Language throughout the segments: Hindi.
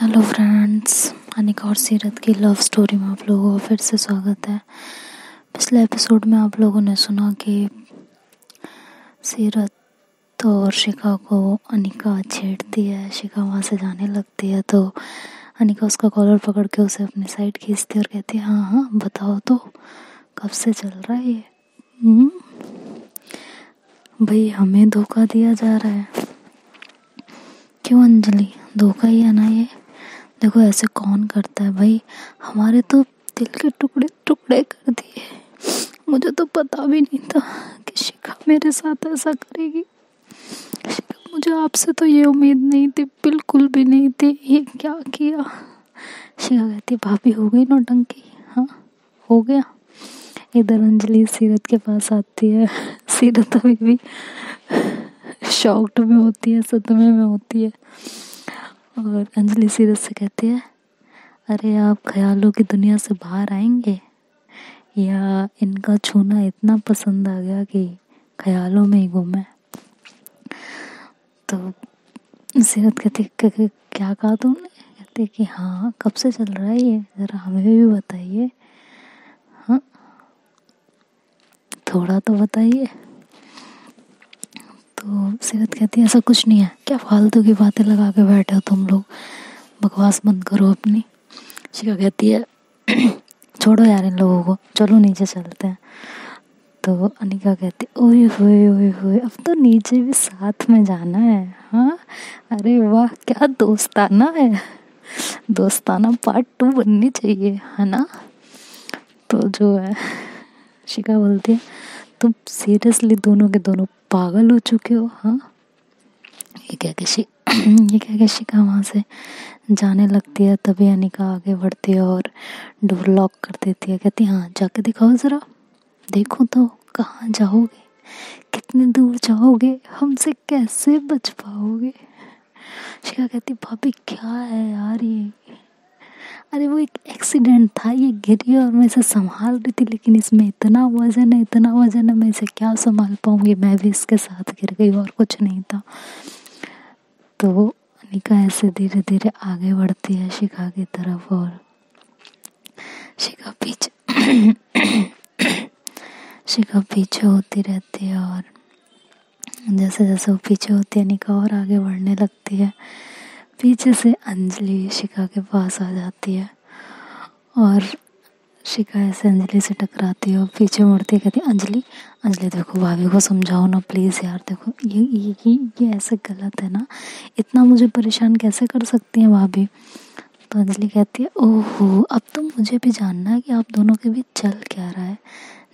हेलो फ्रेंड्स, अनिका और सीरत की लव स्टोरी में आप लोगों का फिर से स्वागत है। पिछले एपिसोड में आप लोगों ने सुना कि सीरत और शिखा को अनिका छेड़ती है। शिखा वहाँ से जाने लगती है तो अनिका उसका कॉलर पकड़ के उसे अपनी साइड खींचती है और कहती है, हाँ हाँ बताओ तो कब से चल रहा है ये? भाई हमें धोखा दिया जा रहा है। क्यों अंजलि, धोखा ही है ना ये? देखो ऐसे कौन करता है भाई? हमारे तो दिल के टुकड़े टुकड़े कर दिए। मुझे तो पता भी नहीं था कि शिखा मेरे साथ ऐसा करेगी। शिखा, मुझे आपसे तो ये उम्मीद नहीं थी, बिल्कुल भी नहीं थी। ये क्या किया? शिखा कहती, भाभी हो गई नौटंकी? हाँ हो गया। इधर अंजलि सीरत के पास आती है। सीरत अभी भी शॉक्ड में होती है, सदमे में होती है। और अंजलि सीरत से कहती है, अरे आप ख्यालों की दुनिया से बाहर आएंगे या इनका छूना इतना पसंद आ गया कि ख्यालों में ही घूमे? तो सीरत कहती, क्या कहा तुमने? कहते कि हाँ कब से चल रहा है ये, ज़रा हमें भी बताइए। हाँ थोड़ा तो बताइए। तो सीरत कहती है, ऐसा कुछ नहीं है। क्या फालतू की बातें लगा के बैठे हो तुम लोग, बकवास बंद करो अपनी। शिखा कहती है, छोड़ो यार इन लोगों को, चलो नीचे चलते हैं। तो अनिका कहती, ओए होए, अब तो नीचे भी साथ में जाना है? हाँ अरे वाह, क्या दोस्ताना है। दोस्ताना पार्ट 2 बननी चाहिए, है ना? तो जो है शिखा बोलती है, तुम सीरियसली दोनों के दोनों पागल हो चुके हो? हाँ ये कह के शिखा वहाँ से जाने लगती है। तभी अनिका आगे बढ़ती है और डोर लॉक कर देती है। कहती है, हाँ जाके दिखाओ ज़रा, देखो तो कहाँ जाओगे, कितनी दूर जाओगे, हमसे कैसे बच पाओगे? शिखा कहती, भाभी क्या है यार ये? अरे वो एक एक्सीडेंट था, ये गिरी और मैं इसे संभाल रही थी, लेकिन इसमें इतना वजन है, मैं इसे क्या संभाल पाऊंगी? मैं भी इसके साथ गिर गई और कुछ नहीं था। तो अनिका ऐसे धीरे धीरे आगे बढ़ती है शिखा की तरफ और शिखा पीछे होती रहती है। और जैसे जैसे वो पीछे होती है अनिका और आगे बढ़ने लगती है। पीछे से अंजलि शिखा के पास आ जाती है और शिखा ऐसे अंजलि से टकराती है और पीछे मुड़ती है। कहती है, अंजलि देखो भाभी को समझाओ ना प्लीज़ यार, देखो ये ऐसे गलत है ना, इतना मुझे परेशान कैसे कर सकती हैं भाभी? तो अंजलि कहती है, ओहो अब तो मुझे भी जानना है कि आप दोनों के बीच चल क्या रहा है।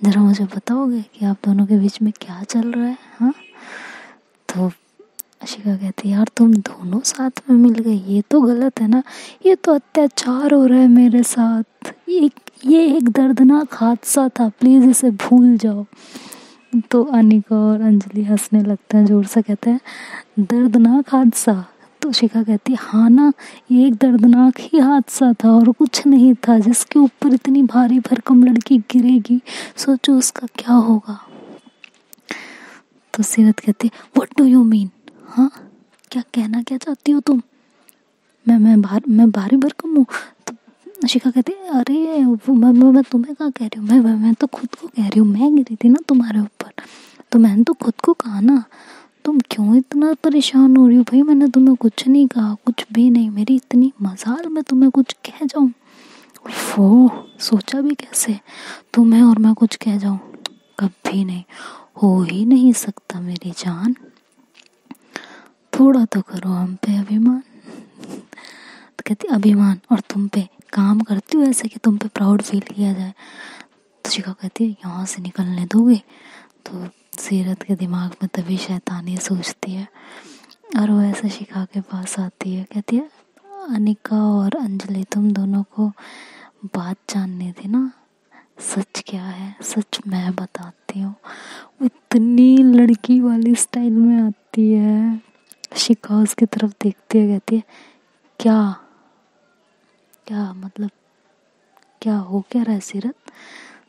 ज़रा मुझे बताओगे कि आप दोनों के बीच में क्या चल रहा है? हाँ तो शिखा कहती है, यार तुम दोनों साथ में मिल गए, ये तो गलत है ना, ये तो अत्याचार हो रहा है मेरे साथ। ये एक दर्दनाक हादसा था, प्लीज़ इसे भूल जाओ। तो अनिका और अंजलि हंसने लगते हैं, जोर से कहते हैं, दर्दनाक हादसा? तो शिखा कहती है, हाँ ना, ये एक दर्दनाक ही हादसा था और कुछ नहीं था। जिसके ऊपर इतनी भारी भरकम लड़की गिरेगी, सोचो उसका क्या होगा। तो सीरत कहती है, व्हाट डू यू मीन? हाँ क्या कहना क्या चाहती हो तुम? मैं भारी भरकम हूँ? तो शिखा कहती है, अरे मैं तुम्हें क्या कह रही हूँ, मैं तो खुद को कह रही हूँ, मैं गिरी थी ना तुम्हारे ऊपर, तो मैंने तो खुद को कहा ना। तुम क्यों इतना परेशान हो रही हो भाई? मैंने तुम्हें कुछ नहीं कहा, कुछ भी नहीं। मेरी इतनी मजाल मैं तुम्हें कुछ कह जाऊँ? वो सोचा भी कैसे तुम्हें और मैं कुछ कह जाऊँ? कभी नहीं, हो ही नहीं सकता मेरी जान। थोड़ा तो करो हम पे अभिमान। तो कहती, अभिमान और तुम पे काम करती हो ऐसे कि तुम पे प्राउड फील किया जाए? तो शिखा कहती है, यहाँ से निकलने दोगे? तो सीरत के दिमाग में तभी शैतानी सोचती है और वो ऐसे शिखा के पास आती है। कहती है, अनिका और अंजलि तुम दोनों को बात जाननी थी ना, सच क्या है? सच मैं बताती हूँ। वो इतनी लड़की वाली स्टाइल में आती है, शिखा उसकी तरफ देखती है, कहती है, क्या क्या मतलब क्या हो क्या रहा है सीरत?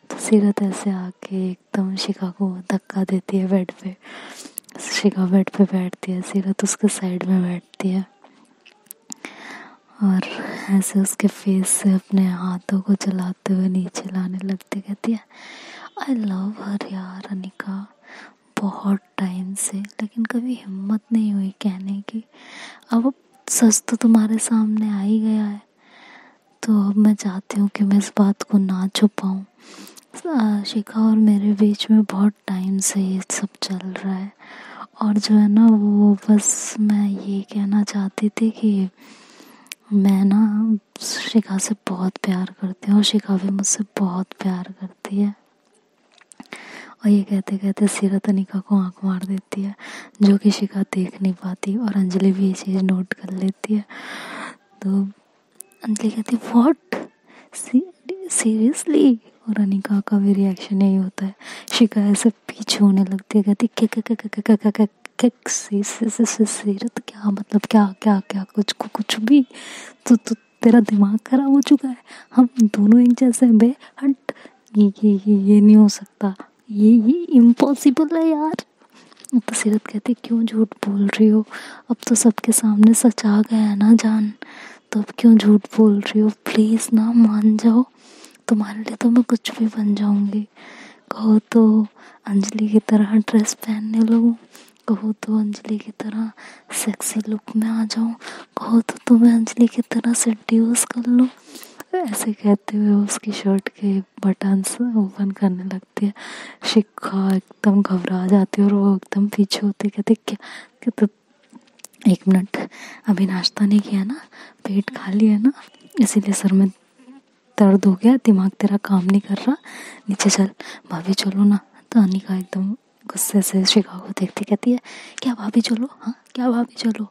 तो सीरत ऐसे आके एकदम शिखा को धक्का देती है बेड पे। शिखा बेड पे बैठती है, सीरत उसके साइड में बैठती है और ऐसे उसके फेस से अपने हाथों को चलाते हुए नीचे लाने लगती। कहती है आई लव हर यार अनिका, बहुत टाइम से, लेकिन कभी हिम्मत नहीं हुई कहने की। अब सच तो तुम्हारे सामने आ ही गया है, तो अब मैं चाहती हूँ कि मैं इस बात को ना छुपाऊँ। शिखा और मेरे बीच में बहुत टाइम से ये सब चल रहा है, और जो है ना वो बस मैं ये कहना चाहती थी कि मैं ना शिखा से बहुत प्यार करती हूँ और शिखा भी मुझसे बहुत प्यार करती है। और ये कहते कहते सीरत अनिका को आंख मार देती है, जो कि शिखा देख नहीं पाती, और अंजलि भी ये चीज़ नोट कर लेती है। तो अंजलि कहती है व्हाट, सीरियसली? और अनिका का भी रिएक्शन यही होता है। शिखा ऐसे पीछे होने लगती है, कहती सीरत क्या मतलब, क्या क्या क्या कुछ भी, तो तेरा दिमाग खराब हो चुका है, हम दोनों एक जैसे हैं बे, हट, ये नहीं हो सकता, ये इम्पॉसिबल है यार। तो सीरत कहती क्यों झूठ बोल रही हो, अब तो सबके सामने सच आ गया है ना जान, तो अब क्यों झूठ बोल रही हो, प्लीज़ ना मान जाओ, तुम्हारे लिए तो मैं कुछ भी बन जाऊंगी। कहो तो अंजलि की तरह ड्रेस पहनने लगूं, कहो तो अंजलि की तरह सेक्सी लुक में आ जाऊं, कहो तो तुम्हें अंजलि की तरह सेड्यूस कर लूं। ऐसे कहते हुए उसकी शर्ट के बटन्स ओपन करने लगती है। शिखा एकदम घबरा जाती है और वो एकदम पीछे होती, कहती क्या तो, एक मिनट, अभी नाश्ता नहीं किया ना, पेट खाली है ना, इसीलिए सर में दर्द हो गया, दिमाग तेरा काम नहीं कर रहा, नीचे चल, भाभी चलो ना। तो अनिका एकदम गुस्से से शिखा को देखती, कहती है क्या भाभी चलो, हाँ क्या भाभी चलो,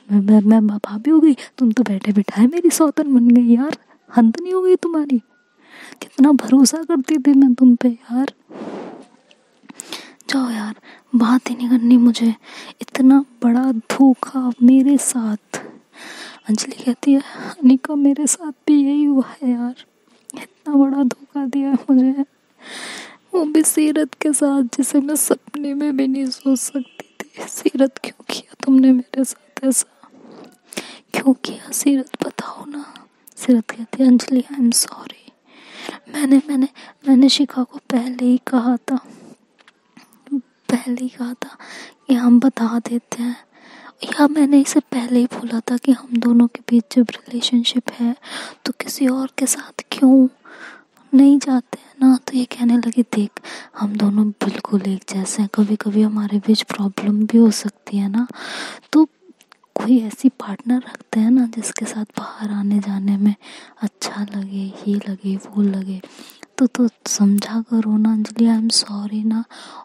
मैं भाभी हो गई, तुम तो बैठे बिठाए मेरी सौतन बन गई यार, हद नहीं हो गई तुम्हारी, कितना भरोसा करती थी मैं तुम पे यार। जाओ यार, बात ही नहीं करनी मुझे, इतना बड़ा धोखा मेरे साथ। अंजलि कहती है अनिका मेरे साथ भी यही हुआ है यार, इतना बड़ा धोखा दिया है मुझे, वो भी सीरत के साथ जिसे मैं सपने में भी नहीं सोच सकती थी। सीरत क्यों किया तुमने मेरे साथ ऐसा, क्यों किया सीरत, बताओ ना। सीरत कहती है अंजलि आई एम सॉरी, मैंने मैंने मैंने शिखा को पहले ही कहा था कि हम बता देते हैं, या मैंने इसे पहले ही बोला था कि हम दोनों के बीच जब रिलेशनशिप है तो किसी और के साथ क्यों नहीं जाते हैं ना। तो ये कहने लगी देख हम दोनों बिल्कुल एक जैसे हैं, कभी कभी हमारे बीच प्रॉब्लम भी हो सकती है ना, तो कोई ऐसी पार्टनर रखते हैं ना जिसके साथ बाहर आने जाने में अच्छा लगे, ये लगे वो लगे, तो समझा करो ना अंजलि, आई एम सॉरी ना।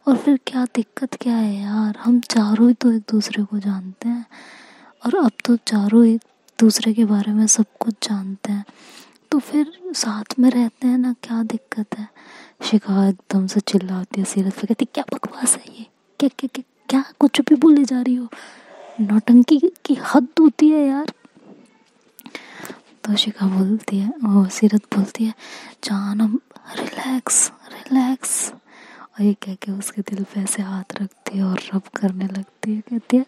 और फिर क्या दिक्कत क्या है यार, हम चारों ही तो एक दूसरे को जानते हैं, और अब तो चारों एक दूसरे के बारे में सब कुछ जानते हैं, तो फिर साथ में रहते हैं ना, क्या दिक्कत है। शिखा एकदम से चिल्लाती है सीरत पे, कहती क्या बकवास है ये, क्या क्या क्या, क्या कुछ भी बोले जा रही हो, नौटंकी की हद होती है यार। तो शिखा बोलती है और सीरत बोलती है जानम रिलैक्स रिलैक्स, और ये कह के उसके दिल पे ऐसे हाथ रखती है और रब करने लगती है, कहती है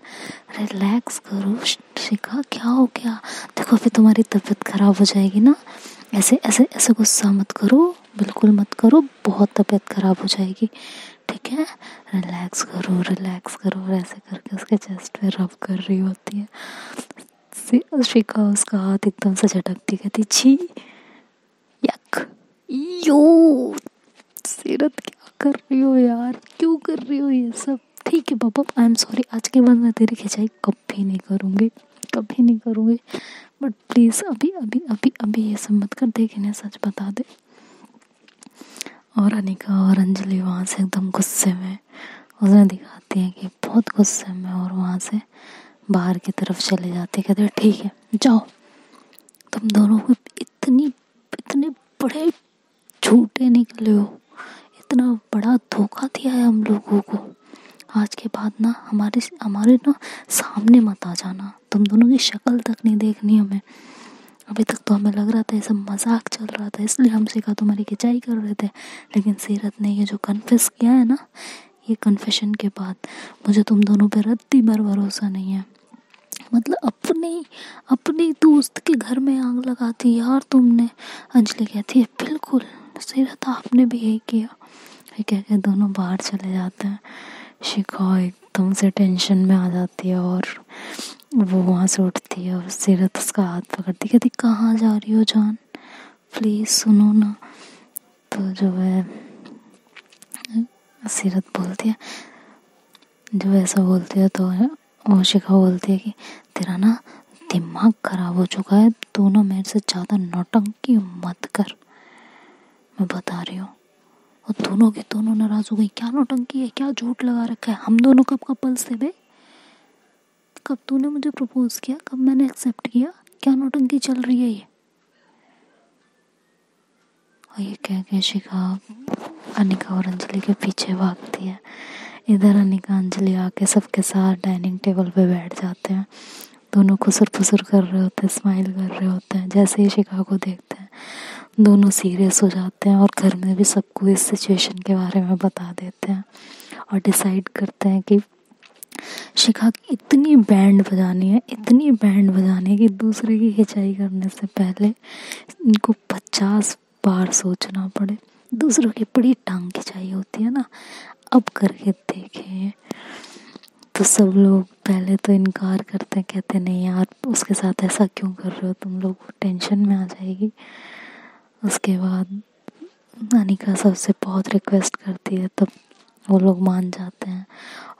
रिलैक्स करो शिखा, क्या हो गया, देखो अभी तुम्हारी तबीयत खराब हो जाएगी ना, ऐसे ऐसे ऐसे गुस्सा मत करो, बिल्कुल मत करो, बहुत तबीयत खराब हो जाएगी, ठीक है, रिलैक्स करो, और ऐसे करके उसके चेस्ट पे रब कर रही होती है। शिखा उसका हाथ एकदम से झटकती, कहती छी यक यो, सीरत क्या कर रही हो यार, क्यों कर रही हो ये सब। ठीक है पापा आई एम सॉरी, आज के बाद मैं तेरी खिंचाई कभी नहीं करूँगी, बट प्लीज़ अभी अभी अभी अभी ये सब मत कर, देख इन्हें सच बता दे। और अनिका और अंजलि वहाँ से एकदम गुस्से में उन्हें दिखाती हैं कि बहुत गुस्से में, और वहाँ से बाहर की तरफ चले जाते, कहते ठीक है जाओ, तुम दोनों को इतने बड़े झूठे निकले हो, इतना बड़ा धोखा दिया है हम लोगों को, आज के बाद ना हमारे ना सामने मत आ जाना, तुम दोनों की शक्ल तक नहीं देखनी हमें। अभी तक तो हमें लग रहा था ये सब मजाक चल रहा था, इसलिए हम शिखा तुम्हारी खिंचाई कर रहे थे, लेकिन सीरत ने ये जो कन्फेस किया है ना, ये कन्फेशन के बाद मुझे तुम दोनों पे रत्ती भर भरोसा नहीं है। मतलब अपने दोस्त के घर में आग लगाती यार तुमने। अंजलि कहती है बिल्कुल सीरत आपने भी यही किया। ये कह के दोनों बाहर चले जाते हैं। शिखा एकदम से टेंशन में आ जाती है और वो वहाँ से उठती है और सीरत उसका हाथ पकड़ती, कहती कहाँ जा रही हो जान, प्लीज़ सुनो ना। तो जो है सीरत बोलती है, जो ऐसा बोलती है तो वो शिखा बोलती है कि तेरा ना दिमाग खराब हो चुका है, तू ना मेरे से ज़्यादा नौटंकी मत कर, मैं बता रही हूँ। और दोनों की दोनों नाराज़ हो गई। क्या नौटंकी है, क्या झूठ लगा रखा है, हम दोनों कब कपल्स थे बे, कब तूने मुझे प्रपोज किया, कब मैंने एक्सेप्ट किया, क्या नौटंकी चल रही है ये। और ये कह के शिखा अनिका और अंजलि के पीछे भागती है। इधर अनिका अंजलि आके सबके साथ डाइनिंग टेबल पे बैठ जाते हैं। दोनों खुसर फुसर कर रहे होते हैं, स्माइल कर रहे होते हैं। जैसे ही शिखा को देखते हैं दोनों सीरियस हो जाते हैं और घर में भी सबको इस सिचुएशन के बारे में बता देते हैं और डिसाइड करते हैं कि शिखा की इतनी बैंड बजानी है कि दूसरे की खिंचाई करने से पहले इनको 50 बार सोचना पड़े। दूसरों की बड़ी टांग खिंचाई होती है ना, अब करके देखें। तो सब लोग पहले तो इनकार करते हैं, कहते नहीं यार उसके साथ ऐसा क्यों कर रहे हो तुम लोग, टेंशन में आ जाएगी। उसके बाद अनिका सबसे बहुत रिक्वेस्ट करती है, तब वो लोग मान जाते हैं।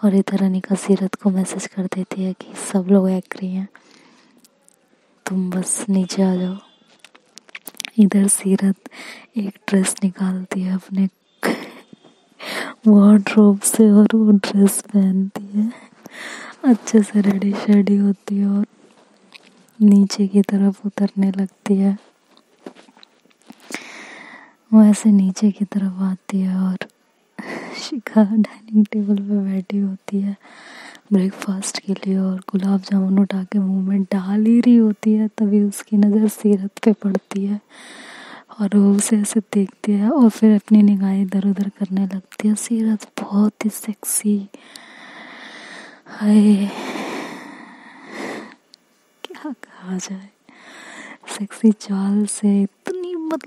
और इधर अनिका सीरत को मैसेज कर देती है कि सब लोग एग्री हैं, तुम बस नीचे आ जाओ। इधर सीरत एक ड्रेस निकालती है अपने वार्डरोब से और वो ड्रेस पहनती है, अच्छे से रेडी शेडी होती है और नीचे की तरफ उतरने लगती है। वैसे नीचे की तरफ आती है और शिखा डाइनिंग टेबल पे बैठी होती है ब्रेकफास्ट के लिए और गुलाब जामुन उठा के मुंह में डाल ही रही होती है, तभी उसकी नज़र सीरत पे पड़ती है और वो उसे ऐसे देखती है और फिर अपनी निगाहें इधर उधर करने लगती है। सीरत बहुत ही सेक्सी, हाय क्या कहा जाए, सेक्सी चाल से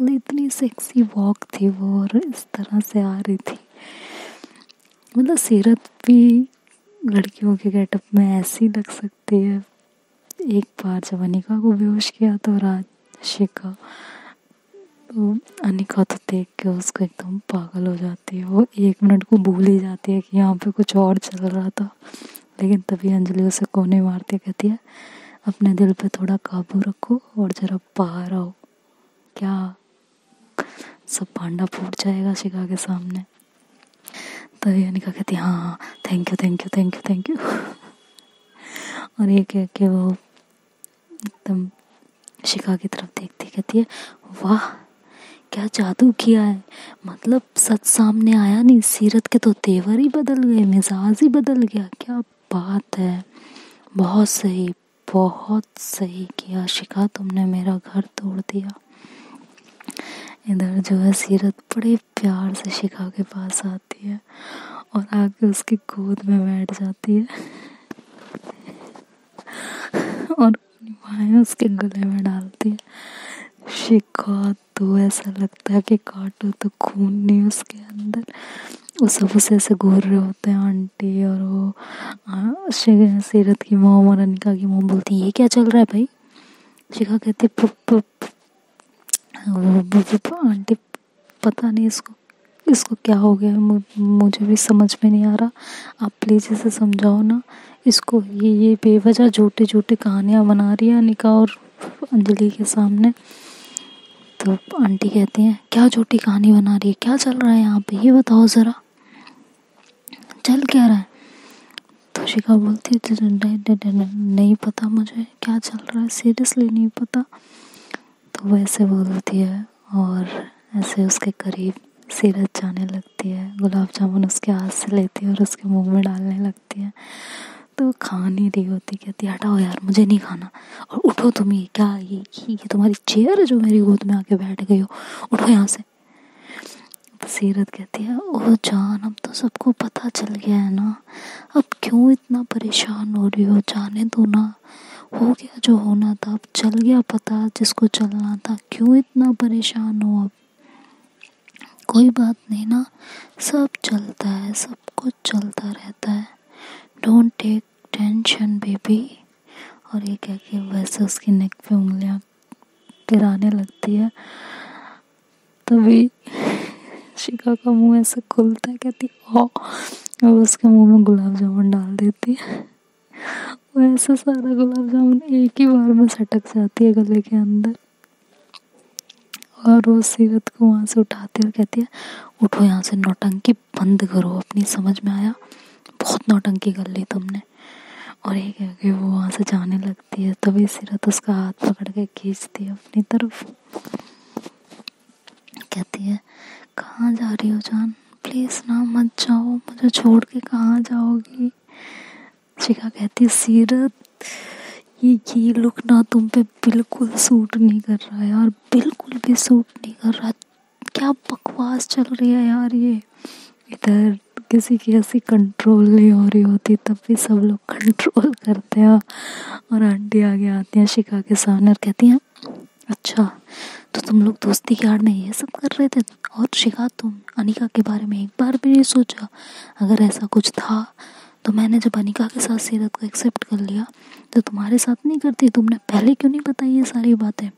इतनी सेक्सी वॉक थी वो और इस तरह से आ रही थी। मतलब सीरत भी लड़कियों के गेटअप में ऐसी लग सकती है। एक बार जब अनिका को बेहोश किया तो राज शिखा, तो अनिका तो देख के उसको एकदम पागल हो जाती है, वो 1 मिनट को भूल ही जाती है कि यहाँ पे कुछ और चल रहा था। लेकिन तभी अंजलि उसे कोने मारती कहती है अपने दिल पे थोड़ा काबू रखो और जरा बाहर आओ, क्या सब भांडा फूट जाएगा शिखा के सामने। तभी अनिका कहती है हाँ थैंक यू। और ये कह के वो एकदम शिखा की तरफ देखती कहती है वाह क्या जादू किया है, मतलब सच सामने आया नहीं, सीरत के तो तेवर ही बदल गए, मिजाज ही बदल गया, क्या बात है, बहुत सही किया शिखा, तुमने मेरा घर तोड़ दिया। इधर जो है सीरत बड़े प्यार से शिखा के पास आती है और आके उसकी गोद में बैठ जाती है और अपनी बाहें उसके गले में डालती है। शिखा तो ऐसा लगता है कि काटो तो खून नहीं उसके अंदर। वो सब उसे ऐसे घूर रहे होते हैं आंटी और वो सीरत की मॉम और अनिका की मॉम बोलती है ये क्या चल रहा है भाई। शिखा कहती आंटी पता नहीं इसको क्या हो गया, मुझे भी समझ में नहीं आ रहा, आप प्लीज़ इसे समझाओ ना इसको, ये बेवजह झूठी कहानियाँ बना रही है अनिका और अंजलि के सामने। तो आंटी कहती हैं क्या झूठी कहानी बना रही है, क्या चल रहा है यहाँ पे, ये बताओ ज़रा चल क्या रहा है। तो शिखा बोलती है नहीं पता मुझे क्या चल रहा है, सीरियसली नहीं पता। तो वैसे बोलती है और ऐसे उसके करीब सीरत जाने लगती है, गुलाब जामुन उसके हाथ से लेती है और उसके मुंह में डालने लगती है। तो खा नहीं रही होती, कहती हटाओ यार मुझे नहीं खाना, और उठो तुम, ये क्या ये तुम्हारी चेयर है जो मेरी गोद में आके बैठ गई हो, उठो यहाँ से। तो सीरत कहती है ओ जान अब तो सबको पता चल गया है ना, अब क्यों इतना परेशान हो रही हो, जाने दो ना, हो गया जो होना था, अब चल गया पता जिसको चलना था, क्यों इतना परेशान हो अब। कोई बात नहीं ना, सब चलता है, सब कुछ चलता रहता है, डोंट टेक टेंशन बेबी। और ये कह के वैसे उसकी नेक पे उंगलियां गिराने लगती है। तभी शिखा का मुंह ऐसे खुलता है, कहती ओ, और उसके मुंह में गुलाब जामुन डाल देती है। वो ऐसे सारा गुलाब जामुन एक ही बार में सटक जाती है गले के अंदर। और वो सीरत को वहाँ से उठाती है और कहती है उठो यहाँ से, नौटंकी बंद करो अपनी, समझ में आया, बहुत नौटंकी कर ली तुमने। और ये कह के वो वहाँ से जाने लगती है। तभी सीरत उसका हाथ पकड़ के खींचती है अपनी तरफ, कहती है कहाँ जा रही हो जान, प्लीज़ ना मत जाओ, मुझे छोड़ के कहाँ जाओगी। शिखा कहती है सीरत ये लुक ना तुम पे बिल्कुल सूट नहीं कर रहा है यार, बिल्कुल भी सूट नहीं कर रहा, क्या बकवास चल रही है यार ये। इधर किसी की ऐसी कंट्रोल नहीं हो रही होती, तब भी सब लोग कंट्रोल करते हैं। और आंटी आगे आती हैं शिखा के सामने और कहती हैं अच्छा तो तुम लोग दोस्ती की आड़ में ये सब कर रहे थे। और शिखा तुम अनिका के बारे में एक बार भी नहीं सोचा, अगर ऐसा कुछ था तो मैंने जब अनिका के साथ सीरत को एक्सेप्ट कर लिया तो तुम्हारे साथ नहीं करती, तुमने पहले क्यों नहीं बताई ये सारी बातें।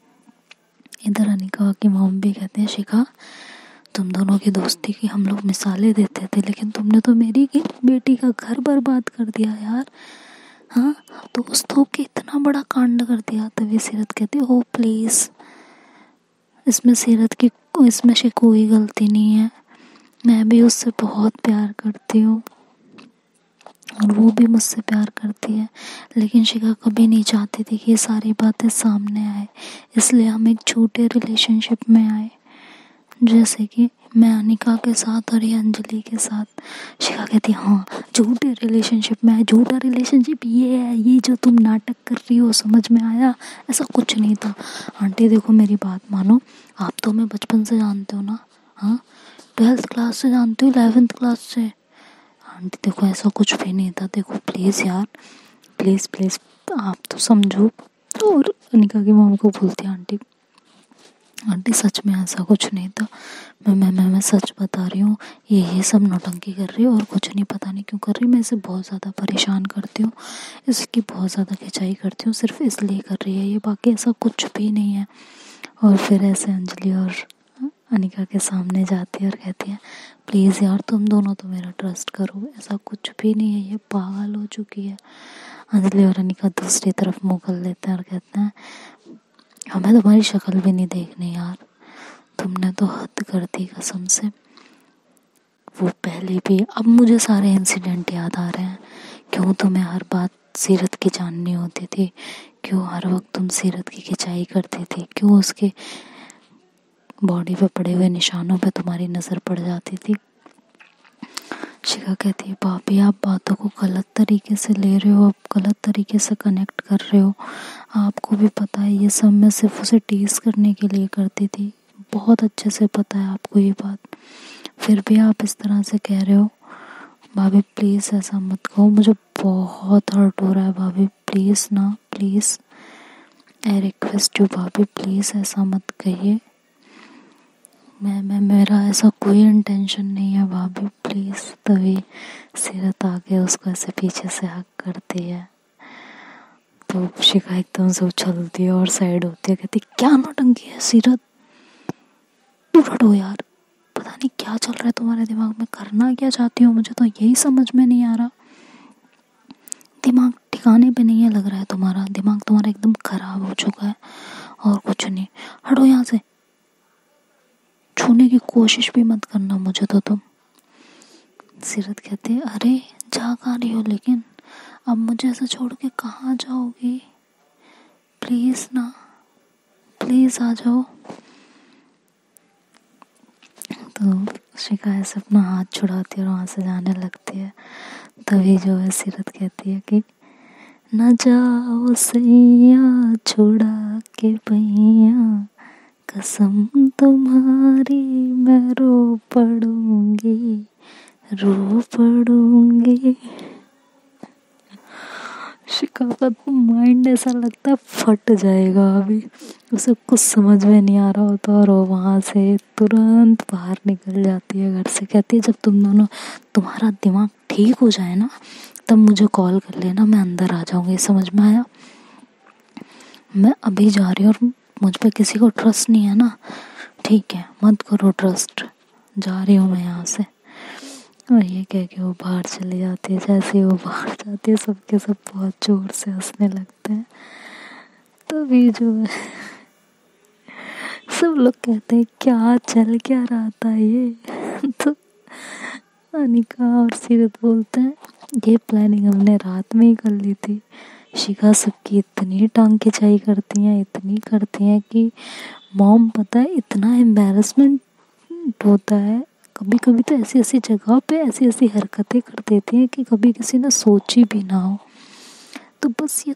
इधर अनिका की मॉम भी कहते हैं शिखा तुम दोनों की दोस्ती की हम लोग मिसालें देते थे, लेकिन तुमने तो मेरी बेटी का घर बर्बाद कर दिया यार। हाँ दोस्त हो के इतना बड़ा कांड कर दिया। तभी सीरत कहती हो प्लीज़, इसमें इसमें से कोई गलती नहीं है, मैं भी उससे बहुत प्यार करती हूँ और वो भी मुझसे प्यार करती है, लेकिन शिखा कभी नहीं चाहती थी कि ये सारी बातें सामने आए, इसलिए हम एक झूठे रिलेशनशिप में आए, जैसे कि मैं अनिका के साथ और ये अंजलि के साथ। शिखा कहती हाँ झूठे रिलेशनशिप में आए, झूठा रिलेशनशिप ये है, ये जो तुम नाटक कर रही हो, समझ में आया, ऐसा कुछ नहीं था। आंटी देखो मेरी बात मानो, आप तो हमें बचपन से जानते हो ना, हाँ 12th क्लास से जानते हो, 11th क्लास से। आंटी देखो ऐसा कुछ भी नहीं था, देखो प्लीज़ यार, प्लीज़ प्लीज़ आप तो समझो। और अनिका की मम्मी को बोलती है आंटी सच में ऐसा कुछ नहीं था, मैं सच बता रही हूँ, ये सब नौटंकी कर रही है और कुछ नहीं, पता नहीं क्यों कर रही है, मैं इसे बहुत ज़्यादा परेशान करती हूँ, इसकी बहुत ज़्यादा खिंचाई करती हूँ, सिर्फ इसलिए कर रही है ये, बाकी ऐसा कुछ भी नहीं है। और फिर ऐसे अंजलि और अनिका के सामने जाती है और कहती है प्लीज़ यार तुम दोनों तो मेरा ट्रस्ट करो, ऐसा कुछ भी नहीं है, ये पागल हो चुकी है। अंजलि और अनिका दूसरी तरफ मुँह कर लेते हैं और कहते हैं हमें तुम्हारी शक्ल भी नहीं देखनी यार, तुमने तो हद कर दी कसम से। वो पहले भी, अब मुझे सारे इंसिडेंट याद आ रहे हैं, क्यों तुम्हें हर बात सीरत की जाननी होती थी, क्यों हर वक्त तुम सीरत की खिंचाई करती थी, क्यों उसके बॉडी पे पड़े हुए निशानों पे तुम्हारी नज़र पड़ जाती थी। शिखा कहती है भाभी आप बातों को गलत तरीके से ले रहे हो, आप गलत तरीके से कनेक्ट कर रहे हो, आपको भी पता है ये सब मैं सिर्फ उसे टीज करने के लिए करती थी, बहुत अच्छे से पता है आपको ये बात, फिर भी आप इस तरह से कह रहे हो। भाभी प्लीज़ ऐसा मत कहो, मुझे बहुत हर्ट हो रहा है भाभी, प्लीज़ ना, प्लीज़ आई रिक्वेस्ट यू भाभी, प्लीज़ ऐसा मत कहिए, मेरा ऐसा कोई इंटेंशन नहीं है भाभी प्लीज़। तभी सीरत आके उसको ऐसे पीछे से हक करती है, तो शिखा एकदम से उछलती है और साइड होती है, कहती क्या नौटंकी है सीरत, तू हटो यार, पता नहीं क्या चल रहा है तुम्हारे दिमाग में, करना क्या चाहती हो, मुझे तो यही समझ में नहीं आ रहा, दिमाग ठिकाने पे नहीं है लग रहा है, तुम्हारा दिमाग तुम्हारा एकदम खराब हो चुका है और कुछ नहीं, हटो यहाँ से, छूने की कोशिश भी मत करना मुझे तो तुम। सीरत कहती है अरे जा कहाँ रही हो, लेकिन अब मुझे ऐसे छोड़ के कहाँ जाओगी, प्लीज़ ना, प्लीज़ आ जाओ। तो शिखा ऐसे अपना हाथ छुड़ाती है और वहाँ से जाने लगती है। तभी जो है सीरत कहती है कि न जाओ सैया छुड़ा के पैया, कसम तुम्हारी मैं रो पड़ूंगी, रो पड़ूंगी। शिखा का तो माइंड ऐसा लगता है फट जाएगा अभी। उसे कुछ समझ में नहीं आ रहा होता और वो वहाँ से तुरंत बाहर निकल जाती है घर से। कहती है जब तुम्हारा दिमाग ठीक हो जाए ना तब मुझे कॉल कर लेना, मैं अंदर आ जाऊँगी। समझ में आया? मैं अभी जा रही हूँ और मुझ पर किसी को ट्रस्ट नहीं है ना, ठीक है मत करो ट्रस्ट, जा रही हूँ मैं यहाँ से। और ये कह के वो बाहर चली जाती है। जैसे ही वो बाहर जाती है सबके सब बहुत जोर से हंसने लगते हैं। तभी जो है सब लोग कहते हैं क्या चल क्या रहा था ये तो अनिका और सीरत बोलते हैं ये प्लानिंग हमने रात में ही कर ली थी। शिखा सबकी इतनी टांग खिंचाई करती हैं, इतनी करती हैं कि मॉम पता है इतना एम्बैरसमेंट होता है। कभी कभी तो ऐसी ऐसी जगह पे ऐसी ऐसी हरकतें कर देती हैं कि कभी किसी ने सोची भी ना हो। तो बस ये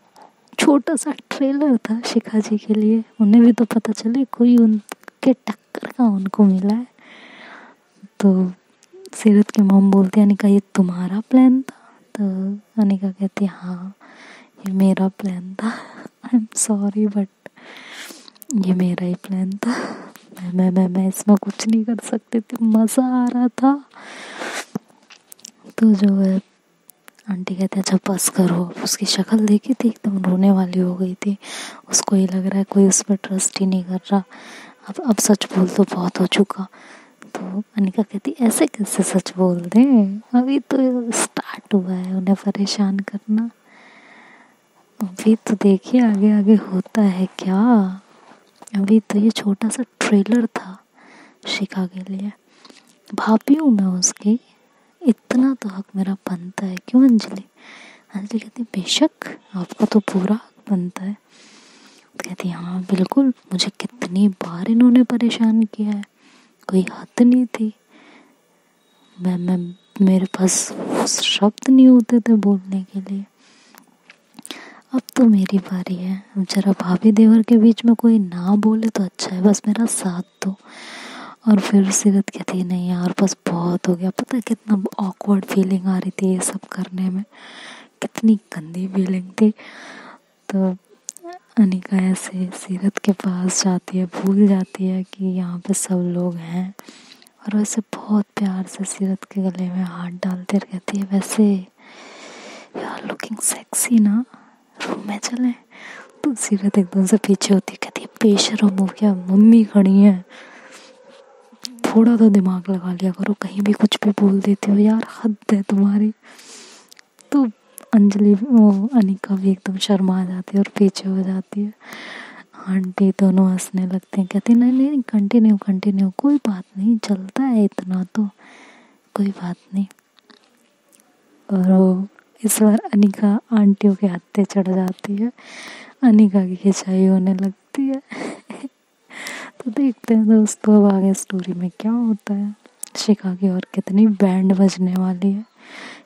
छोटा सा ट्रेलर था शिखा जी के लिए, उन्हें भी तो पता चले कोई उनके टक्कर का उनको मिला है। तो सीरत की मॉम बोलती है अनिका ये तुम्हारा प्लान था? तो अनिका कहती है हाँ ये मेरा प्लान था, आई एम सॉरी बट ये मेरा ही प्लान था, मैं इसमें कुछ नहीं कर सकती थी, मज़ा आ रहा था। तो जो है आंटी कहते हैं अच्छा बस करो। उसकी शक्ल देखी थी एकदम रोने वाली हो गई थी। उसको ये लग रहा है कोई उस पर ट्रस्ट ही नहीं कर रहा। अब सच बोल तो बहुत हो चुका। तो अनिका कहती ऐसे कैसे सच बोल दें, अभी तो स्टार्ट हुआ है उन्हें परेशान करना, अभी तो देखिए आगे आगे होता है क्या। अभी तो ये छोटा सा ट्रेलर था शिखा के लिए। भाभी हूँ मैं उसकी, इतना तो हक मेरा बनता है। क्यों अंजलि? अंजलि कहती बेशक आपका तो पूरा हक बनता है। कहती हाँ बिल्कुल, मुझे कितनी बार इन्होंने परेशान किया है, कोई हद नहीं थी। मैं मेरे पास शब्द नहीं होते थे बोलने के लिए। अब तो मेरी बारी है, अब जरा भाभी देवर के बीच में कोई ना बोले तो अच्छा है, बस मेरा साथ दो। और फिर सीरत कहती है नहीं यार बस बहुत हो गया। पता है कितना ऑकवर्ड फीलिंग आ रही थी ये सब करने में, कितनी गंदी फीलिंग थी। तो अनिका ऐसे सीरत के पास जाती है, भूल जाती है कि यहाँ पे सब लोग हैं, और वैसे बहुत प्यार से सीरत के गले में हाथ डालते रहती है। वैसे यार लुकिंग सेक्सी ना, रूम में चले। तो सीरत एकदम से पीछे होती है, कहती है बेशर्म हो क्या, मम्मी खड़ी है, थोड़ा तो दिमाग लगा लिया करो, कहीं भी कुछ भी बोल देती हो यार, हद है तुम्हारी। तो अंजलि वो अनिका भी एकदम शर्मा जाती है और पीछे हो जाती है। आंटी दोनों हंसने लगते हैं, कहती नहीं नहीं कंटिन्यू कंटिन्यू, कोई बात नहीं चलता है इतना तो, कोई बात नहीं। और वो इस बार अनिका आंटियों के हत्थे चढ़ जाती है, अनिका की खिंचाई होने लगती है। तो देखते हैं दोस्तों अब आगे स्टोरी में क्या होता है, शिखा की और कितनी बैंड बजने वाली है,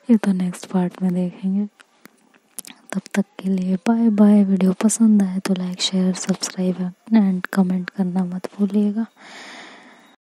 ये तो नेक्स्ट पार्ट में देखेंगे। तब तक के लिए बाय बाय। वीडियो पसंद आए तो like share subscribe and comment करना मत भूलिएगा।